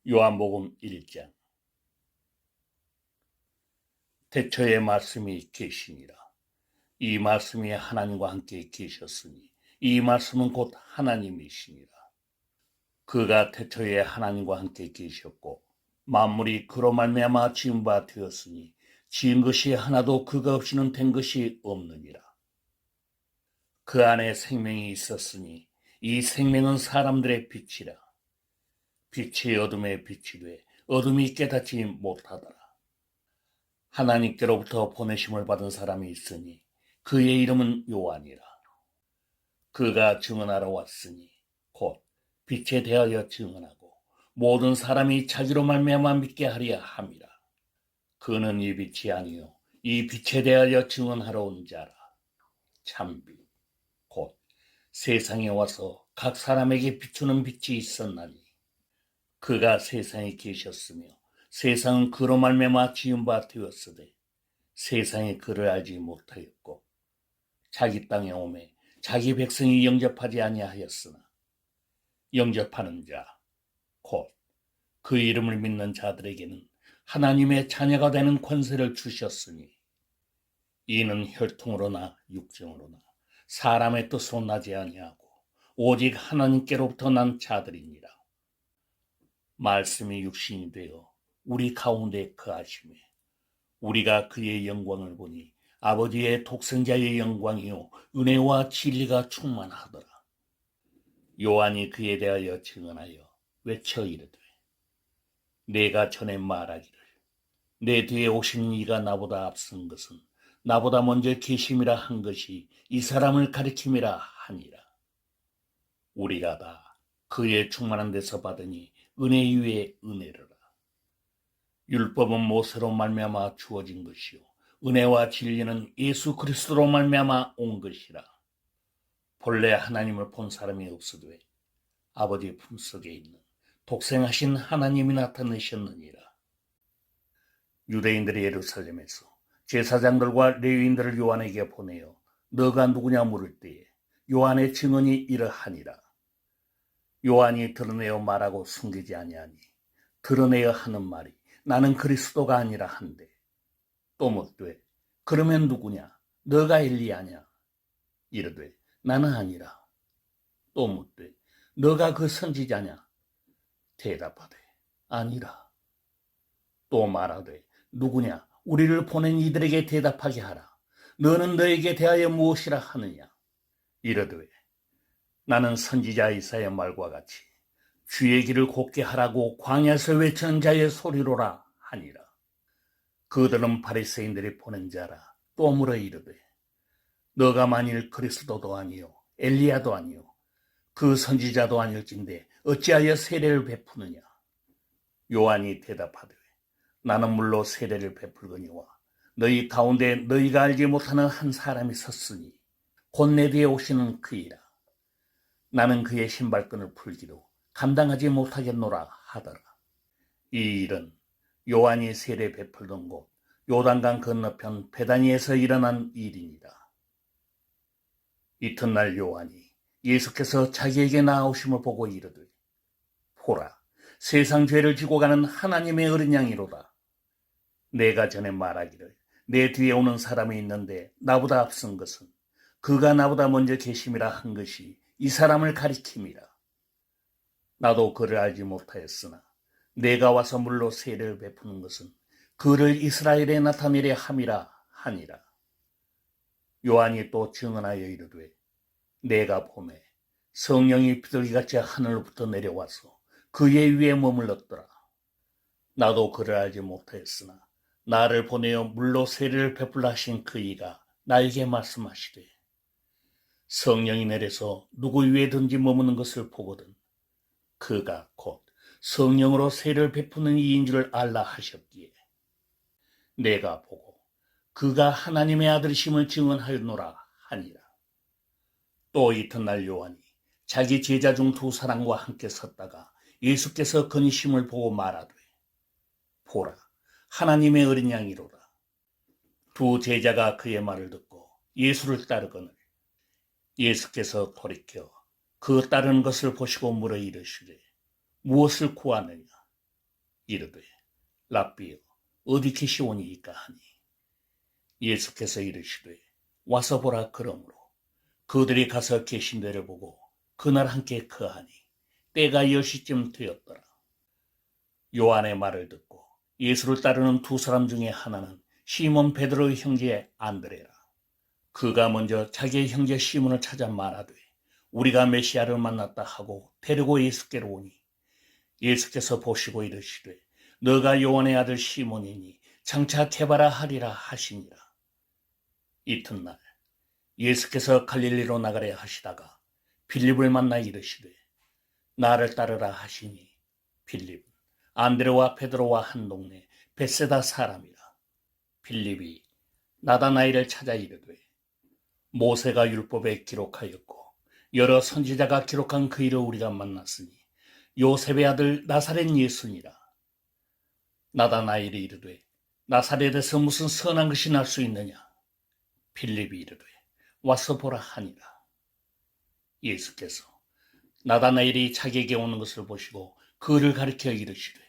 요한복음 1장. 태초에 말씀이 계시니라. 이 말씀이 하나님과 함께 계셨으니 이 말씀은 곧 하나님이시니라. 그가 태초에 하나님과 함께 계셨고 만물이 그로 말미암아 지은 바 되었으니 지은 것이 하나도 그가 없이는 된 것이 없느니라. 그 안에 생명이 있었으니 이 생명은 사람들의 빛이라. 빛이 어둠에 빛이 돼 어둠이 깨닫지 못하더라. 하나님께로부터 보내심을 받은 사람이 있으니 그의 이름은 요한이라. 그가 증언하러 왔으니 곧 빛에 대하여 증언하고 모든 사람이 자기로 말미암아 믿게 하려 함이라. 그는 이 빛이 아니요 이 빛에 대하여 증언하러 온 자라. 참빛 곧 세상에 와서 각 사람에게 비추는 빛이 있었나니 그가 세상에 계셨으며 세상은 그로 말미암아 지은 바 되었으되 세상이 그를 알지 못하였고 자기 땅에 오매 자기 백성이 영접하지 아니하였으나 영접하는 자 곧 그 이름을 믿는 자들에게는 하나님의 자녀가 되는 권세를 주셨으니 이는 혈통으로나 육정으로나 사람의 뜻으로 나지 아니하고 오직 하나님께로부터 난 자들이니라. 말씀이 육신이 되어 우리 가운데 거하시매 우리가 그의 영광을 보니 아버지의 독생자의 영광이요 은혜와 진리가 충만하더라. 요한이 그에 대하여 증언하여 외쳐 이르되 내가 전에 말하기를 내 뒤에 오시는 이가 나보다 앞선 것은 나보다 먼저 계심이라 한 것이 이 사람을 가리킴이라 하니라. 우리가 다 그의 충만한 데서 받으니 은혜 위에 은혜르라. 율법은 모세로 말미암아 주어진 것이요 은혜와 진리는 예수 그리스도로 말미암아 온 것이라. 본래 하나님을 본 사람이 없으되 아버지 품속에 있는 독생하신 하나님이 나타내셨느니라. 유대인들이 예루살렘에서 제사장들과 레위인들을 요한에게 보내어 너가 누구냐 물을 때에 요한의 증언이 이러하니라. 요한이 드러내어 말하고 숨기지 아니하니 드러내어 하는 말이 나는 그리스도가 아니라 한데 또 묻되 그러면 누구냐 너가 엘리야냐 이르되 나는 아니라. 또 묻되 너가 그 선지자냐 대답하되 아니라. 또 말하되 누구냐 우리를 보낸 이들에게 대답하게 하라. 너는 너에게 대하여 무엇이라 하느냐 이르되 나는 선지자 이사야의 말과 같이 주의 길을 곱게 하라고 광야에서 외치는 자의 소리로라 하니라. 그들은 바리새인들이 보낸 자라. 또 물어 이르되 너가 만일 그리스도도 아니요 엘리야도 아니요 그 선지자도 아닐진데 어찌하여 세례를 베푸느냐. 요한이 대답하되 나는 물로 세례를 베풀거니와 너희 가운데 너희가 알지 못하는 한 사람이 섰으니 곧 내 뒤에 오시는 그이라. 나는 그의 신발끈을 풀기도 감당하지 못하겠노라 하더라. 이 일은 요한이 세례 베풀던 곳 요단강 건너편 베다니에서 일어난 일이니라. 이튿날 요한이 예수께서 자기에게 나아오심을 보고 이르되 보라 세상 죄를 지고 가는 하나님의 어린 양이로다. 내가 전에 말하기를 내 뒤에 오는 사람이 있는데 나보다 앞선 것은 그가 나보다 먼저 계심이라 한 것이 이 사람을 가리킴이라. 나도 그를 알지 못하였으나 내가 와서 물로 세례를 베푸는 것은 그를 이스라엘에 나타내려 함이라 하니라. 요한이 또 증언하여 이르되 내가 보매 성령이 비둘기같이 하늘로부터 내려와서 그의 위에 머물렀더라. 나도 그를 알지 못하였으나 나를 보내어 물로 세례를 베풀라 하신 그이가 나에게 말씀하시되 성령이 내려서 누구 위에든지 머무는 것을 보거든 그가 곧 성령으로 세례를 베푸는 이인 줄 알라 하셨기에 내가 보고 그가 하나님의 아들이심을 증언하였노라 하니라. 또 이튿날 요한이 자기 제자 중 두 사람과 함께 섰다가 예수께서 건이심을 보고 말하되 보라 하나님의 어린 양이로다. 두 제자가 그의 말을 듣고 예수를 따르거늘 예수께서 돌이켜 그 따르는 것을 보시고 물어 이르시되 무엇을 구하느냐 이르되 랍비여 어디 계시오니이까 하니 예수께서 이르시되 와서 보라. 그러므로 그들이 가서 계신 데를 보고 그날 함께 거하니 때가 10시쯤 되었더라. 요한의 말을 듣고 예수를 따르는 두 사람 중에 하나는 시몬 베드로의 형제 안드레라. 그가 먼저 자기의 형제 시몬을 찾아 말하되 우리가 메시아를 만났다 하고 데리고 예수께로 오니 예수께서 보시고 이르시되 너가 요한의 아들 시몬이니 장차 게바라 하리라 하시니라. 이튿날 예수께서 갈릴리로 나가려 하시다가 빌립을 만나 이르시되 나를 따르라 하시니 빌립은 안드레와 베드로와 한 동네 벳세다 사람이라. 빌립이 나다나엘을 찾아 이르되 모세가 율법에 기록하였고 여러 선지자가 기록한 그 일을 우리가 만났으니 요셉의 아들 나사렛 예수니라. 나다나엘이 이르되 나사렛에서 무슨 선한 것이 날 수 있느냐. 빌립이 이르되 와서 보라 하니라. 예수께서 나다나엘이 자기에게 오는 것을 보시고 그를 가리켜 이르시되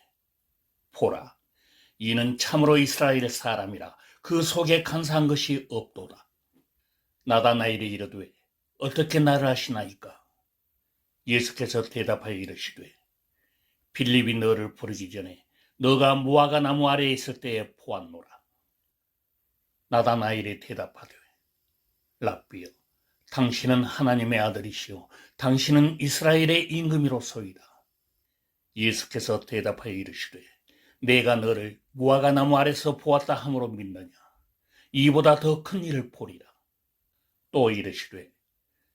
보라, 이는 참으로 이스라엘 사람이라 그 속에 간사한 것이 없도다. 나다나엘이 이르되 어떻게 나를 아시나이까. 예수께서 대답하여 이르시되 빌립이 너를 부르기 전에 너가 무화과 나무 아래에 있을 때에 보았노라. 나다나엘이 대답하되 랍비여 당신은 하나님의 아들이시오 당신은 이스라엘의 임금이로소이다. 예수께서 대답하여 이르시되 내가 너를 무화과 나무 아래서 보았다 함으로 믿느냐. 이보다 더 큰 일을 보리라. 또 이르시되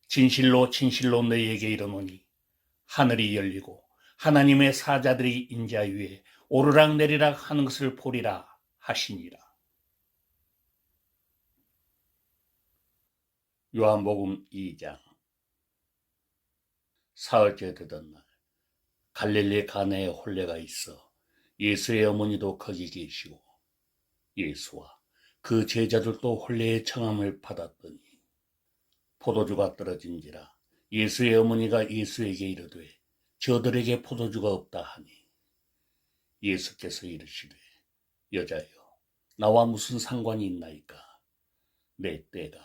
진실로 진실로 너희에게 이르노니 하늘이 열리고 하나님의 사자들이 인자 위에 오르락 내리락 하는 것을 보리라 하시니라. 요한복음 2장. 사흘째 되던 날 갈릴리 가나에 혼례가 있어 예수의 어머니도 거기 계시고 예수와 그 제자들도 혼례의 청함을 받았더니 포도주가 떨어진지라 예수의 어머니가 예수에게 이르되 저들에게 포도주가 없다 하니 예수께서 이르시되 여자여 나와 무슨 상관이 있나이까. 내 때가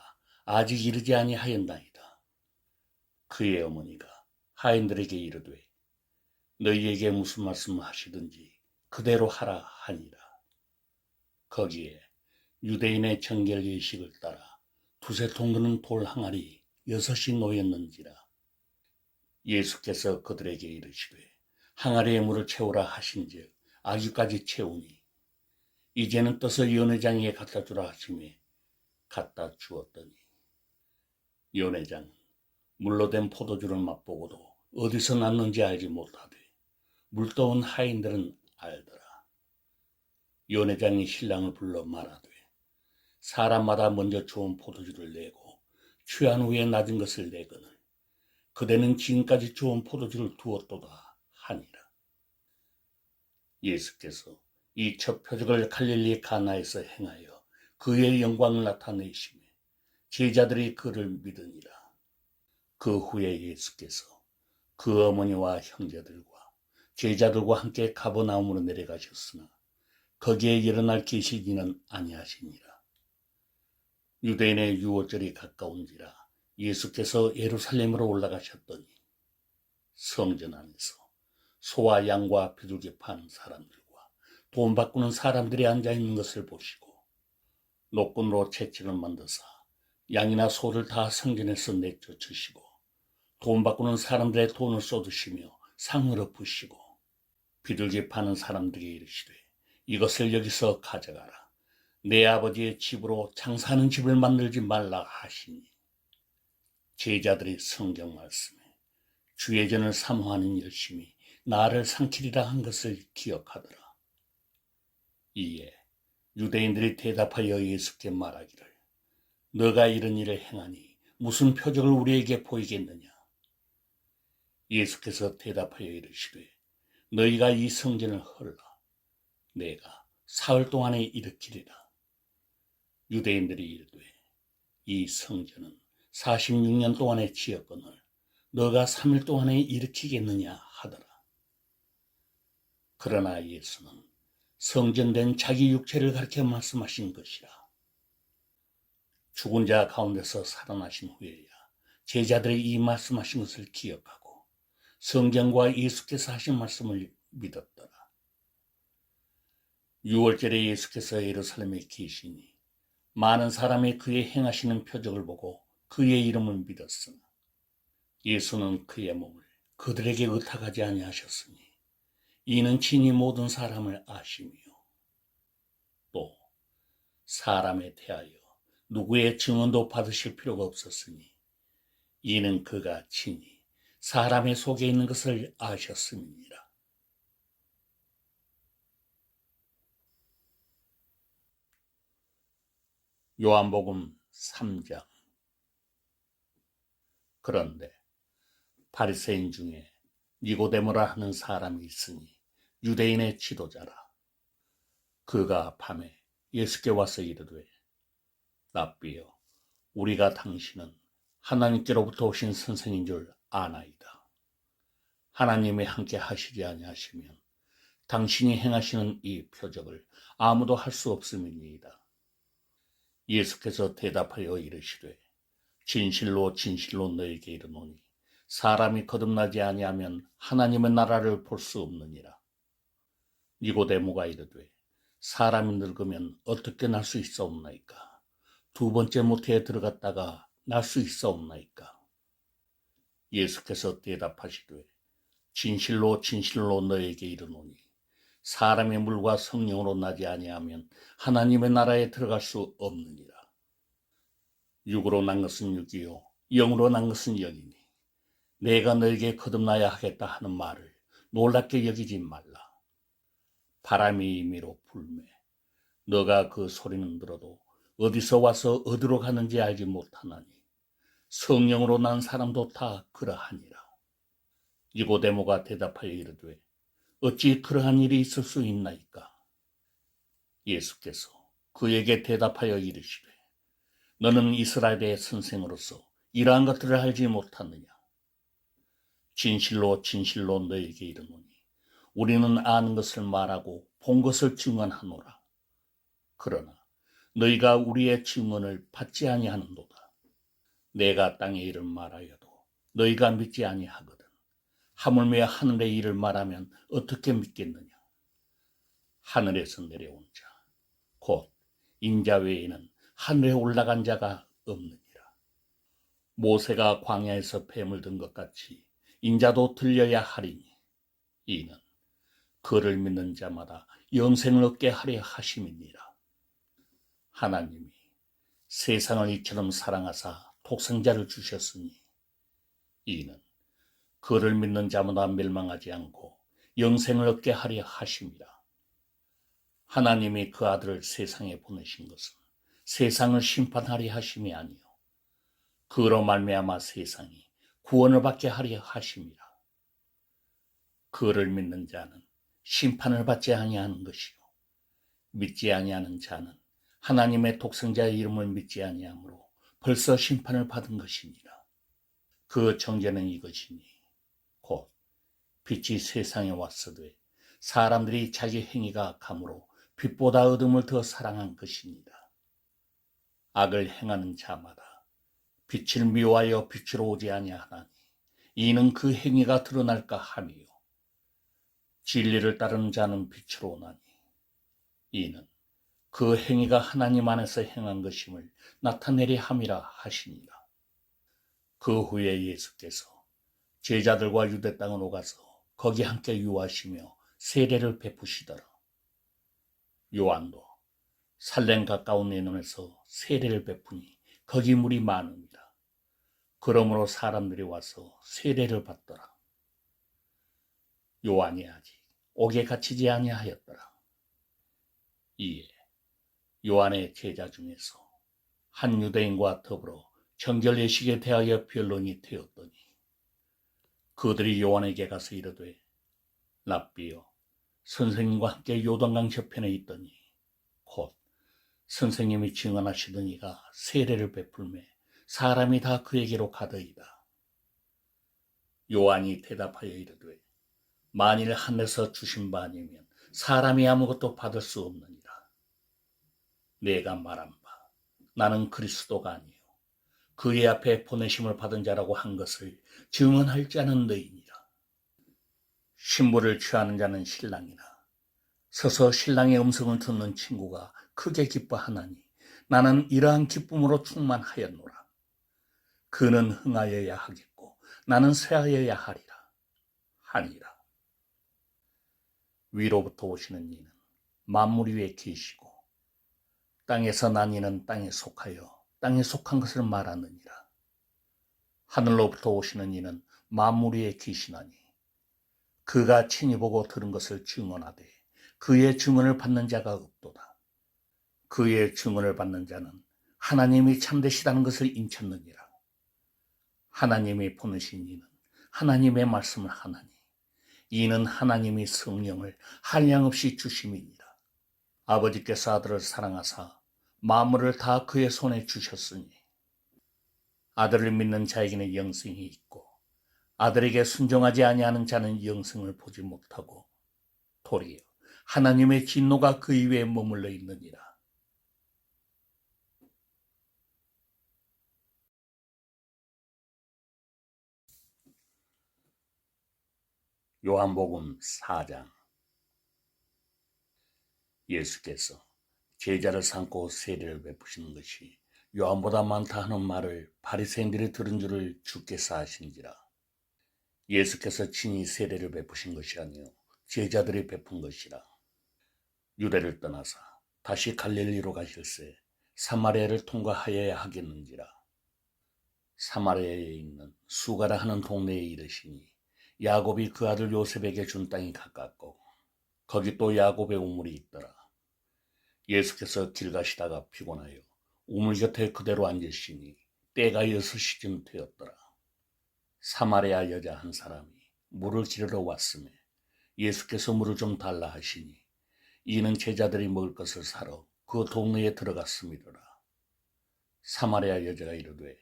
아직 이르지 아니하였나이다. 그의 어머니가 하인들에게 이르되 너희에게 무슨 말씀 하시든지 그대로 하라 하니라. 거기에 유대인의 정결 예식을 따라 두세 통 드는 돌 항아리 6이 놓였는지라. 예수께서 그들에게 이르시되 항아리에 물을 채우라 하신즉 아기까지 채우니 이제는 떠서 연회장에 갖다 주라 하시매 갖다 주었더니 연회장은 물로 된 포도주를 맛보고도 어디서 났는지 알지 못하되 물떠온 하인들은 알더라. 연회장이 신랑을 불러 말하되 사람마다 먼저 좋은 포도주를 내고 취한 후에 낮은 것을 내거늘 그대는 지금까지 좋은 포도주를 두었도다 하니라. 예수께서 이 첫 표적을 갈릴리 가나에서 행하여 그의 영광을 나타내시며 제자들이 그를 믿으니라. 그 후에 예수께서 그 어머니와 형제들과 제자들과 함께 가버나움으로 내려가셨으나 거기에 일어날 계시지는 아니하시니라. 유대인의 유월절이 가까운지라 예수께서 예루살렘으로 올라가셨더니 성전 안에서 소와 양과 비둘기 파는 사람들과 돈 바꾸는 사람들이 앉아있는 것을 보시고 노끈으로 채찍을 만드사 양이나 소를 다 성전에서 내쫓으시고 돈 바꾸는 사람들의 돈을 쏟으시며 상을 엎으시고 비둘기 파는 사람들에게 이르시되 이것을 여기서 가져가라. 내 아버지의 집으로 장사하는 집을 만들지 말라 하시니 제자들이 성경 말씀에 주의 전을 사모하는 열심이 나를 삼키리라 한 것을 기억하더라. 이에 유대인들이 대답하여 예수께 말하기를 너가 이런 일을 행하니 무슨 표적을 우리에게 보이겠느냐. 예수께서 대답하여 이르시되 너희가 이 성전을 헐라. 내가 사흘 동안에 일으키리라. 유대인들이 이르되 이 성전은 46년 동안에 지었거늘 너가 3일 동안에 일으키겠느냐 하더라. 그러나 예수는 성전된 자기 육체를 가리켜 말씀하신 것이라. 죽은 자 가운데서 살아나신 후에야 제자들이 이 말씀하신 것을 기억하고 성경과 예수께서 하신 말씀을 믿었더라. 6월절에 예수께서 예루살렘에 계시니 많은 사람이 그의 행하시는 표적을 보고 그의 이름을 믿었으나 예수는 그의 몸을 그들에게 의탁하지 아니하셨으니 이는 친히 모든 사람을 아시며 또 사람에 대하여 누구의 증언도 받으실 필요가 없었으니 이는 그가 친히 사람의 속에 있는 것을 아셨음이니라. 요한복음 3장. 그런데 바리새인 중에 니고데모라 하는 사람이 있으니 유대인의 지도자라. 그가 밤에 예수께 와서 이르되 랍비여, 우리가 당신은 하나님께로부터 오신 선생인 줄 아나이다. 하나님이 함께 하시지 아니하시면 당신이 행하시는 이 표적을 아무도 할 수 없음이니이다. 예수께서 대답하여 이르시되 진실로 진실로 너에게 이르노니 사람이 거듭나지 아니하면 하나님의 나라를 볼 수 없느니라. 니고데모가 이르되 사람이 늙으면 어떻게 날 수 있사옵나이까? 두 번째 모태에 들어갔다가 날 수 있사옵나이까? 예수께서 대답하시되 진실로 진실로 너에게 이르노니 사람의 물과 성령으로 나지 아니하면 하나님의 나라에 들어갈 수 없느니라. 육으로 난 것은 육이요 영으로 난 것은 영이니 내가 너에게 거듭나야 하겠다 하는 말을 놀랍게 여기지 말라. 바람이 임의로 불매 너가 그 소리는 들어도 어디서 와서 어디로 가는지 알지 못하나니 성령으로 난 사람도 다 그러하니라. 니고데모가 대답하여 이르되 어찌 그러한 일이 있을 수 있나이까? 예수께서 그에게 대답하여 이르시되 너는 이스라엘의 선생으로서 이러한 것들을 알지 못하느냐? 진실로 진실로 너에게 이르노니 우리는 아는 것을 말하고 본 것을 증언하노라. 그러나 너희가 우리의 증언을 받지 아니하는도다. 내가 땅의 일을 말하여도 너희가 믿지 아니하거든. 하물며 하늘의 일을 말하면 어떻게 믿겠느냐? 하늘에서 내려온 자, 곧 인자 외에는 하늘에 올라간 자가 없느니라. 모세가 광야에서 뱀을 든 것 같이 인자도 들려야 하리니 이는 그를 믿는 자마다 영생을 얻게 하려 하심이니라. 하나님이 세상을 이처럼 사랑하사 독생자를 주셨으니 이는 그를 믿는 자마다 멸망하지 않고 영생을 얻게 하려 하심이라. 하나님이 그 아들을 세상에 보내신 것은 세상을 심판하려 하심이 아니요 그로 말미암아 세상이 구원을 받게 하려 하심이라. 그를 믿는 자는 심판을 받지 아니하는 것이요 믿지 아니하는 자는 하나님의 독생자의 이름을 믿지 아니하므로 벌써 심판을 받은 것이니라. 그 정죄는 이것이니 곧 빛이 세상에 왔으되 사람들이 자기 행위가 악함으로 빛보다 어둠을 더 사랑한 것이니라. 악을 행하는 자마다 빛을 미워하여 빛으로 오지 아니하나니 이는 그 행위가 드러날까 함이요 진리를 따르는 자는 빛으로 오나니 이는 그 행위가 하나님 안에서 행한 것임을 나타내려 함이라 하시니라. 그 후에 예수께서 제자들과 유대 땅으로 가서 거기 함께 유하시며 세례를 베푸시더라. 요한도 살렘 가까운 에논에서 세례를 베푸니 거기 물이 많음이라. 그러므로 사람들이 와서 세례를 받더라. 요한이 아직 옥에 갇히지 아니하였더라. 이에 요한의 제자 중에서 한 유대인과 더불어 정결 예식에 대하여 변론이 되었더니 그들이 요한에게 가서 이르되 랍비여, 선생님과 함께 요단강 저편에 있더니 곧 선생님이 증언하시던 이가 세례를 베풀매 사람이 다 그에게로 가더이다. 요한이 대답하여 이르되 만일 하늘에서 주신 바 아니면 사람이 아무것도 받을 수 없느니라. 내가 말한 바 나는 그리스도가 아니요 그의 앞에 보내심을 받은 자라고 한 것을 증언할 자는 너희니라. 신부를 취하는 자는 신랑이나 서서 신랑의 음성을 듣는 친구가 크게 기뻐하나니 나는 이러한 기쁨으로 충만하였노라. 그는 흥하여야 하겠고 나는 쇠하여야 하니라. 위로부터 오시는 이는 만물 위에 계시고 땅에서 난 이는 땅에 속하여 땅에 속한 것을 말하느니라. 하늘로부터 오시는 이는 만물 위에 계시나니 그가 친히 보고 들은 것을 증언하되 그의 증언을 받는 자가 없도다. 그의 증언을 받는 자는 하나님이 참되시다는 것을 인쳤느니라. 하나님이 보내신 이는 하나님의 말씀을 하나니 이는 하나님이 성령을 한량없이 주심이니라. 아버지께서 아들을 사랑하사 만물을 다 그의 손에 주셨으니 아들을 믿는 자에게는 영생이 있고 아들에게 순종하지 아니하는 자는 영생을 보지 못하고 도리어 하나님의 진노가 그 위에 머물러 있느니라. 요한복음 4장. 예수께서 제자를 삼고 세례를 베푸시는 것이 요한보다 많다 하는 말을 바리새인들이 들은 줄을 주께서 아신지라. 예수께서 친히 세례를 베푸신 것이 아니요 제자들이 베푼 것이라. 유대를 떠나사 다시 갈릴리로 가실새 사마리아를 통과하여야 하겠는지라. 사마리아에 있는 수가라 하는 동네에 이르시니 야곱이 그 아들 요셉에게 준 땅이 가깝고 거기 또 야곱의 우물이 있더라. 예수께서 길 가시다가 피곤하여 우물 곁에 그대로 앉으시니 때가 6시쯤 되었더라. 사마리아 여자 한 사람이 물을 기르러 왔으며 예수께서 물을 좀 달라 하시니 이는 제자들이 먹을 것을 사러 그 동네에 들어갔음이더라. 사마리아 여자가 이르되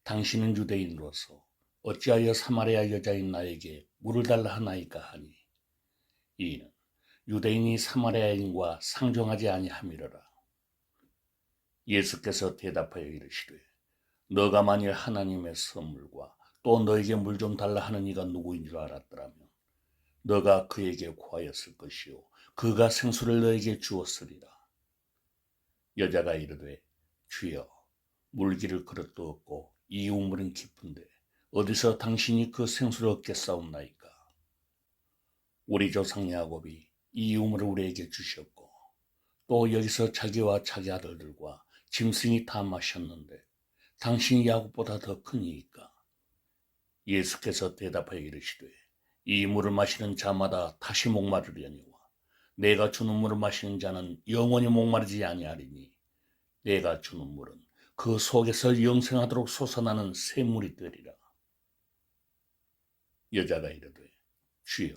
당신은 유대인으로서 어찌하여 사마리아 여자인 나에게 물을 달라 하나이까 하니 이는 유대인이 사마리아인과 상종하지 아니함이로라. 예수께서 대답하여 이르시되 너가 만일 하나님의 선물과 또 너에게 물 좀 달라 하는 이가 누구인 줄 알았더라면 너가 그에게 구하였을 것이요 그가 생수를 너에게 주었으리라. 여자가 이르되 주여 물기를 그릇도 없고 이 우물은 깊은데 어디서 당신이 그 생수를 얻겠사옵나이까. 우리 조상 야곱이 이 우물을 우리에게 주셨고 또 여기서 자기와 자기 아들들과 짐승이 다 마셨는데 당신이 야곱보다 더 크니이까. 예수께서 대답하여 이르시되 이 물을 마시는 자마다 다시 목마르려니와 내가 주는 물을 마시는 자는 영원히 목마르지 아니하리니 내가 주는 물은 그 속에서 영생하도록 솟아나는 샘물이 되리라. 여자가 이르되 주여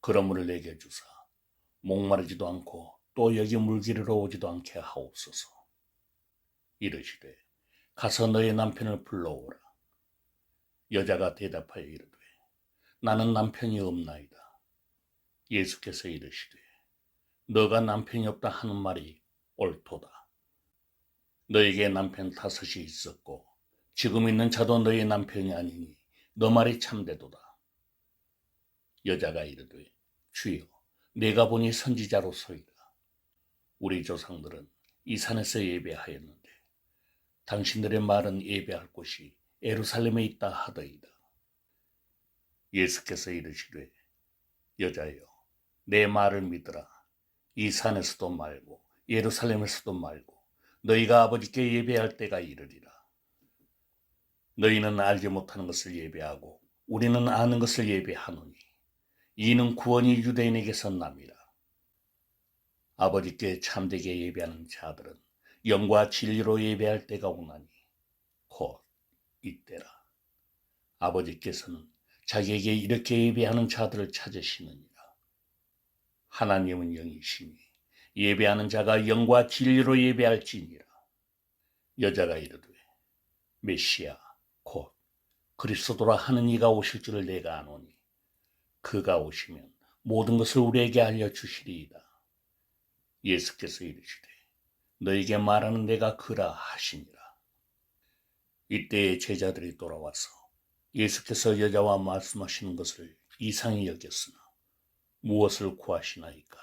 그런 물을 내게 주사 목마르지도 않고 또 여기 물 기르러 오지도 않게 하옵소서. 이르시되 가서 너의 남편을 불러오라. 여자가 대답하여 이르되 나는 남편이 없나이다. 예수께서 이르시되 너가 남편이 없다 하는 말이 옳도다. 너에게 남편 5이 있었고 지금 있는 자도 너의 남편이 아니니 너 말이 참되도다. 여자가 이르되 주여 내가 보니 선지자로소이다. 우리 조상들은 이 산에서 예배하였는데 당신들의 말은 예배할 곳이 예루살렘에 있다 하더이다. 예수께서 이르시되 여자여 내 말을 믿으라. 이 산에서도 말고 예루살렘에서도 말고 너희가 아버지께 예배할 때가 이르리라. 너희는 알지 못하는 것을 예배하고 우리는 아는 것을 예배하노니 이는 구원이 유대인에게서 남이라. 아버지께 참되게 예배하는 자들은 영과 진리로 예배할 때가 오나니 곧 이때라. 아버지께서는 자기에게 이렇게 예배하는 자들을 찾으시느니라. 하나님은 영이시니 예배하는 자가 영과 진리로 예배할지니라. 여자가 이르되 메시아 곧 그리스도라 하는 이가 오실 줄을 내가 아노니 그가 오시면 모든 것을 우리에게 알려주시리이다. 예수께서 이르시되 너에게 말하는 내가 그라 하시니라. 이때에 제자들이 돌아와서 예수께서 여자와 말씀하시는 것을 이상히 여겼으나 무엇을 구하시나이까?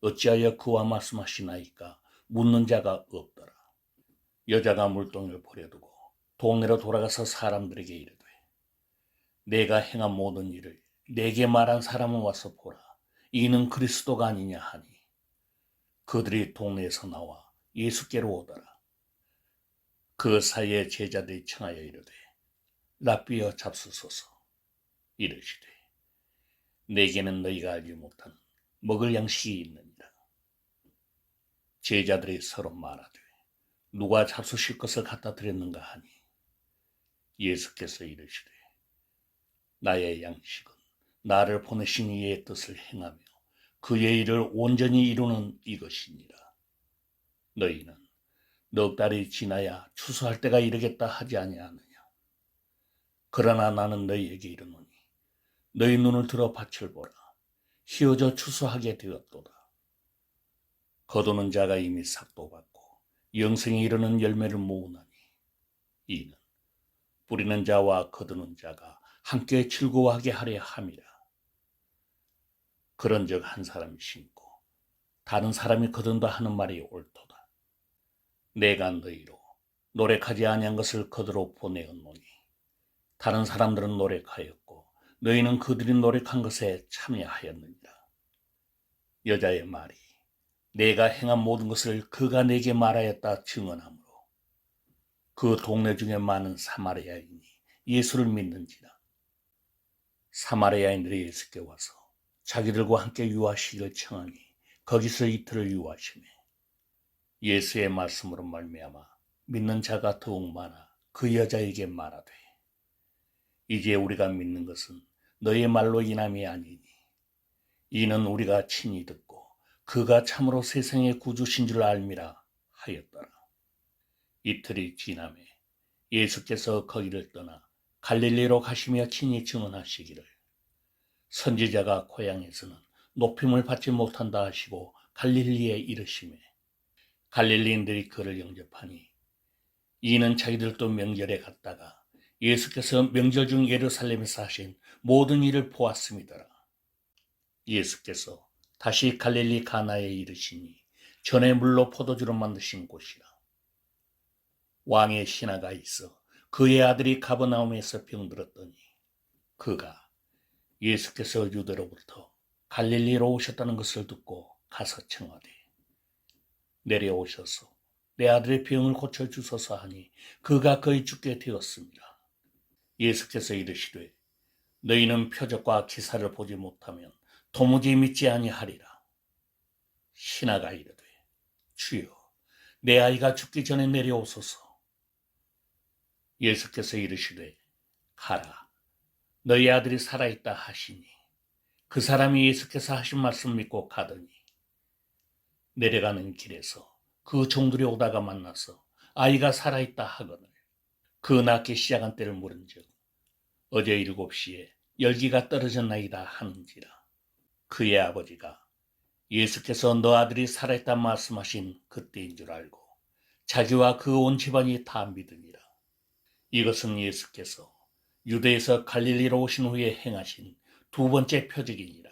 어찌하여 그와 말씀하시나이까? 묻는 자가 없더라. 여자가 물동이를 버려두고 동네로 돌아가서 사람들에게 이르되 내가 행한 모든 일을 내게 말한 사람은 와서 보라. 이는 그리스도가 아니냐 하니 그들이 동네에서 나와 예수께로 오더라. 그 사이에 제자들이 청하여 이르되 랍비여 잡수소서. 이르시되 내게는 너희가 알지 못하는 먹을 양식이 있느니라. 제자들이 서로 말하되 누가 잡수실 것을 갖다 드렸는가 하니 예수께서 이르시되 나의 양식은 나를 보내신 이의 뜻을 행하며 그의 일을 온전히 이루는 이것이니라. 너희는 넉 달이 지나야 추수할 때가 이르겠다 하지 아니하느냐. 그러나 나는 너희에게 이르노니 너희 눈을 들어 밭을 보라. 휘어져 추수하게 되었도다. 거두는 자가 이미 삭도 받고 영생에 이르는 열매를 모으나니 이는 뿌리는 자와 거두는 자가 함께 즐거워하게 하려 함이라. 그런즉 한 사람이 심고 다른 사람이 거둔다 하는 말이 옳도다. 내가 너희로 노력하지 아니한 것을 거두러 보내었노니 다른 사람들은 노력하였고 너희는 그들이 노력한 것에 참여하였느니라. 여자의 말이 내가 행한 모든 것을 그가 내게 말하였다 증언하므로 그 동네 중에 많은 사마리아인이 예수를 믿는지라. 사마리아인들이 예수께 와서 자기들과 함께 유하시기를 청하니 거기서 이틀을 유하시매 예수의 말씀으로 말미암아 믿는 자가 더욱 많아 그 여자에게 말하되 이제 우리가 믿는 것은 너의 말로 인함이 아니니 이는 우리가 친히 듣고 그가 참으로 세상의 구주신 줄 알미라 하였더라. 이틀이 지나매 예수께서 거기를 떠나 갈릴리로 가시며 친히 증언하시기를 선지자가 고향에서는 높임을 받지 못한다 하시고 갈릴리에 이르시매 갈릴리인들이 그를 영접하니 이는 자기들도 명절에 갔다가 예수께서 명절 중 예루살렘에서 하신 모든 일을 보았음이더라. 예수께서 다시 갈릴리 가나에 이르시니 전에 물로 포도주로 만드신 곳이라. 왕의 신하가 있어 그의 아들이 가버나움에서 병들었더니 그가 예수께서 유대로부터 갈릴리로 오셨다는 것을 듣고 가서 청하되 내려오셔서 내 아들의 병을 고쳐주소서 하니 그가 거의 죽게 되었습니다. 예수께서 이르시되 너희는 표적과 기사를 보지 못하면 도무지 믿지 아니하리라. 신하가 이르되 주여 내 아이가 죽기 전에 내려오소서. 예수께서 이르시되 가라 너희 아들이 살아있다 하시니 그 사람이 예수께서 하신 말씀 믿고 가더니 내려가는 길에서 그 종들이 오다가 만나서 아이가 살아있다 하거늘 그 낳기 시작한 때를 물은즉 어제 7시에 열기가 떨어졌나이다 하는지라. 그의 아버지가 예수께서 너 아들이 살아있다 말씀하신 그때인 줄 알고 자기와 그 온 집안이 다 믿으니라. 이것은 예수께서 유대에서 갈릴리로 오신 후에 행하신 두 번째 표적이니라.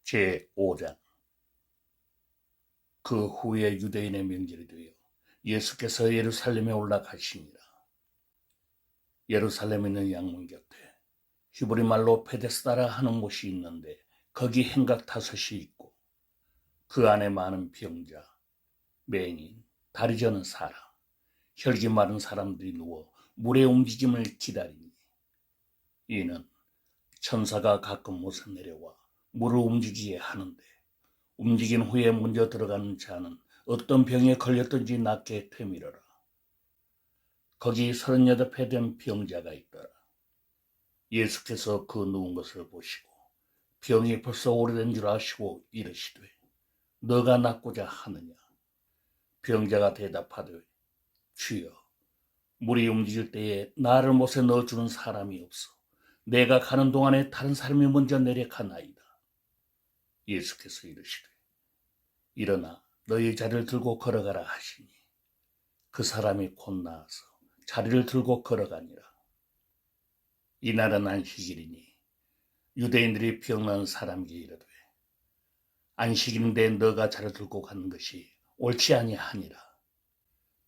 제5장 그 후에 유대인의 명절이 되어 예수께서 예루살렘에 올라가시니라. 예루살렘에 있는 양문 곁에 히브리 말로 베데스다라 하는 곳이 있는데 거기 행각 5이 있고 그 안에 많은 병자, 맹인, 다리 저는 사람, 혈기 마른 사람들이 누워 물의 움직임을 기다리니 이는 천사가 가끔 옷에 내려와 물을 움직이게 하는데 움직인 후에 먼저 들어가는 자는 어떤 병에 걸렸든지 낫게 되밀어라. 거기 38회 된 병자가 있더라. 예수께서 그 누운 것을 보시고 병이 벌써 오래된 줄 아시고 이르시되 너가 낫고자 하느냐. 병자가 대답하되 주여 물이 움직일 때에 나를 못에 넣어주는 사람이 없어 내가 가는 동안에 다른 사람이 먼저 내려가나이다. 예수께서 이르시되 일어나 너의 자리를 들고 걸어가라 하시니 그 사람이 곧 나아서 자리를 들고 걸어가니라. 이날은 안식일이니 유대인들이 병난 사람에게 이르되 안식일인데 너가 자리를 들고 가는 것이 옳지 아니하니라.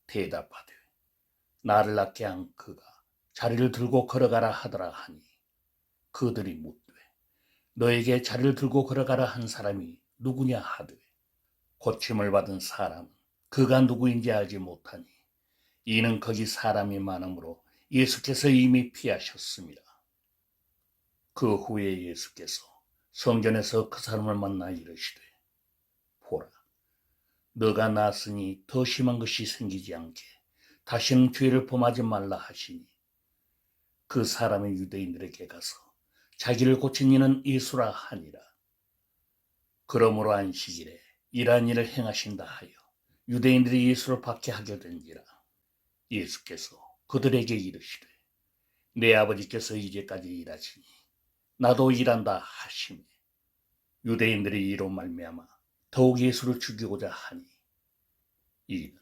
대답하되 나를 낫게 한 그가 자리를 들고 걸어가라 하더라 하니 그들이 묻되 너에게 자리를 들고 걸어가라 한 사람이 누구냐 하되 고침을 받은 사람은 그가 누구인지 알지 못하니 이는 거기 사람이 많으므로 예수께서 이미 피하셨습니다. 그 후에 예수께서 성전에서 그 사람을 만나 이르시되 보라 너가 나았으니 더 심한 것이 생기지 않게 다시는 죄를 범하지 말라 하시니 그 사람이 유대인들에게 가서 자기를 고친 이는 예수라 하니라. 그러므로 안식일에 이러한 일을 행하신다 하여 유대인들이 예수를 박해하게 된지라. 예수께서 그들에게 이르시되 내 아버지께서 이제까지 일하시니 나도 일한다 하시매 유대인들이 이로 말미암아 더욱 예수를 죽이고자 하니 이는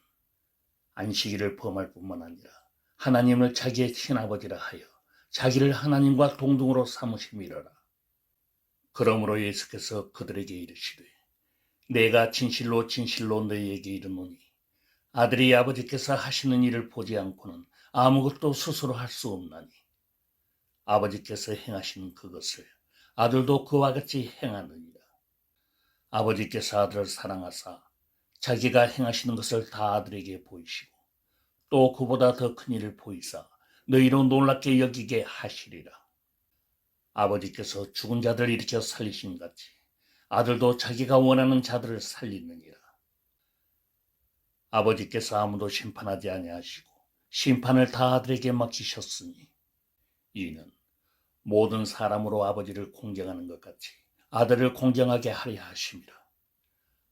안식일을 범할 뿐만 아니라 하나님을 자기의 친아버지라 하여 자기를 하나님과 동등으로 삼으심이로라. 그러므로 예수께서 그들에게 이르시되 내가 진실로 진실로 너희에게 이르노니 아들이 아버지께서 하시는 일을 보지 않고는 아무것도 스스로 할 수 없나니 아버지께서 행하시는 그것을 아들도 그와 같이 행하느니라. 아버지께서 아들을 사랑하사 자기가 행하시는 것을 다 아들에게 보이시고 또 그보다 더 큰 일을 보이사 너희로 놀랍게 여기게 하시리라. 아버지께서 죽은 자들을 일으켜 살리신 같이 아들도 자기가 원하는 자들을 살리느니라. 아버지께서 아무도 심판하지 아니하시고 심판을 다 아들에게 맡기셨으니 이는 모든 사람으로 아버지를 공경하는 것 같이 아들을 공경하게 하려 하심이라.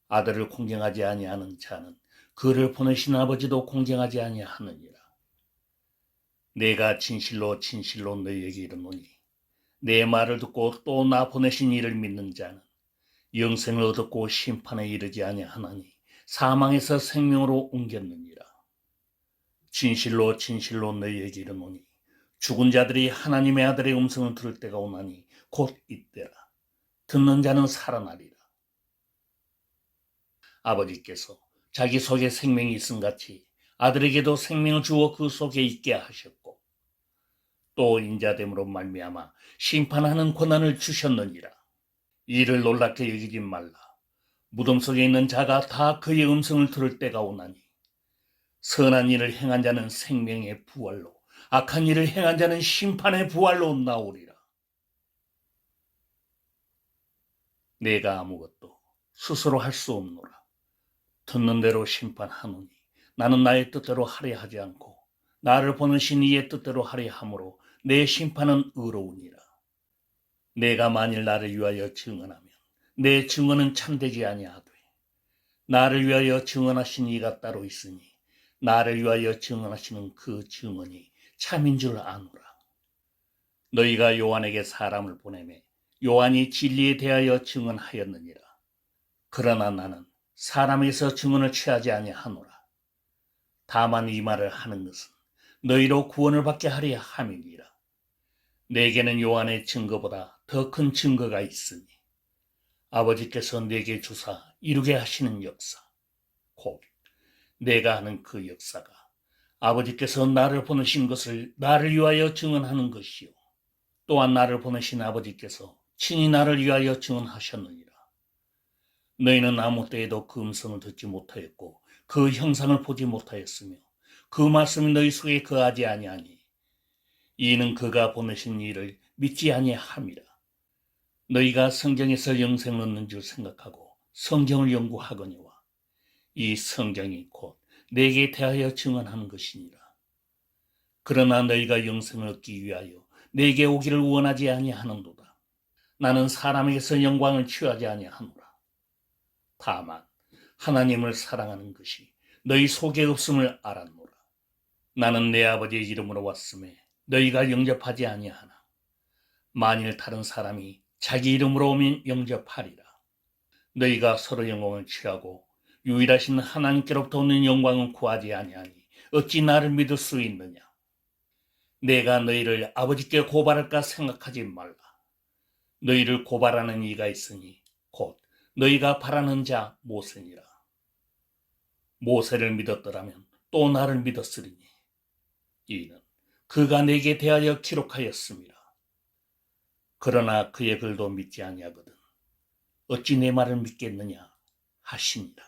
아들을 공경하지 아니하는 자는 그를 보내신 아버지도 공경하지 아니하느니라. 내가 진실로 진실로 너희에게 이르노니 내 말을 듣고 또 나 보내신 이를 믿는 자는 영생을 얻었고 심판에 이르지 아니하나니 사망에서 생명으로 옮겼느니라. 진실로 진실로 너희에게 이르노니 죽은 자들이 하나님의 아들의 음성을 들을 때가 오나니 곧 이때라. 듣는 자는 살아나리라. 아버지께서 자기 속에 생명이 있음 같이 아들에게도 생명을 주어 그 속에 있게 하셨고 또 인자됨으로 말미암아 심판하는 권한을 주셨느니라. 이를 놀랍게 여기지 말라. 무덤 속에 있는 자가 다 그의 음성을 들을 때가 오나니 선한 일을 행한 자는 생명의 부활로 악한 일을 행한 자는 심판의 부활로 나오리라. 내가 아무것도 스스로 할 수 없노라. 듣는 대로 심판하노니 나는 나의 뜻대로 하려 하지 않고 나를 보내신 이의 뜻대로 하려 함으로 내 심판은 의로우니라. 내가 만일 나를 위하여 증언하면 내 증언은 참되지 아니하되 나를 위하여 증언하신 이가 따로 있으니 나를 위하여 증언하시는 그 증언이 참인 줄 아노라. 너희가 요한에게 사람을 보내매 요한이 진리에 대하여 증언하였느니라. 그러나 나는 사람에게서 증언을 취하지 아니하노라. 다만 이 말을 하는 것은 너희로 구원을 받게 하려 함이니라. 내게는 요한의 증거보다 더 큰 증거가 있으니 아버지께서 내게 주사 이루게 하시는 역사 곧 내가 하는 그 역사가 아버지께서 나를 보내신 것을 나를 위하여 증언하는 것이요 또한 나를 보내신 아버지께서 친히 나를 위하여 증언하셨느니라. 너희는 아무 때에도 그 음성을 듣지 못하였고 그 형상을 보지 못하였으며 그 말씀이 너희 속에 거하지 아니하니 이는 그가 보내신 이를 믿지 아니함이라. 너희가 성경에서 영생을 얻는 줄 생각하고 성경을 연구하거니와 이 성경이 곧 내게 대하여 증언하는 것이니라. 그러나 너희가 영생을 얻기 위하여 내게 오기를 원하지 아니하는도다. 나는 사람에게서 영광을 취하지 아니하노라. 다만 하나님을 사랑하는 것이 너희 속에 없음을 알았노라. 나는 내 아버지의 이름으로 왔음에 너희가 영접하지 아니하나 만일 다른 사람이 자기 이름으로 오면 영접하리라. 너희가 서로 영광을 취하고 유일하신 하나님께로부터 오는 영광은 구하지 아니하니 어찌 나를 믿을 수 있느냐. 내가 너희를 아버지께 고발할까 생각하지 말라. 너희를 고발하는 이가 있으니 곧 너희가 바라는 자 모세니라. 모세를 믿었더라면 또 나를 믿었으리니 이는 그가 내게 대하여 기록하였습니다. 그러나 그의 글도 믿지 아니하거든 어찌 내 말을 믿겠느냐 하시니라.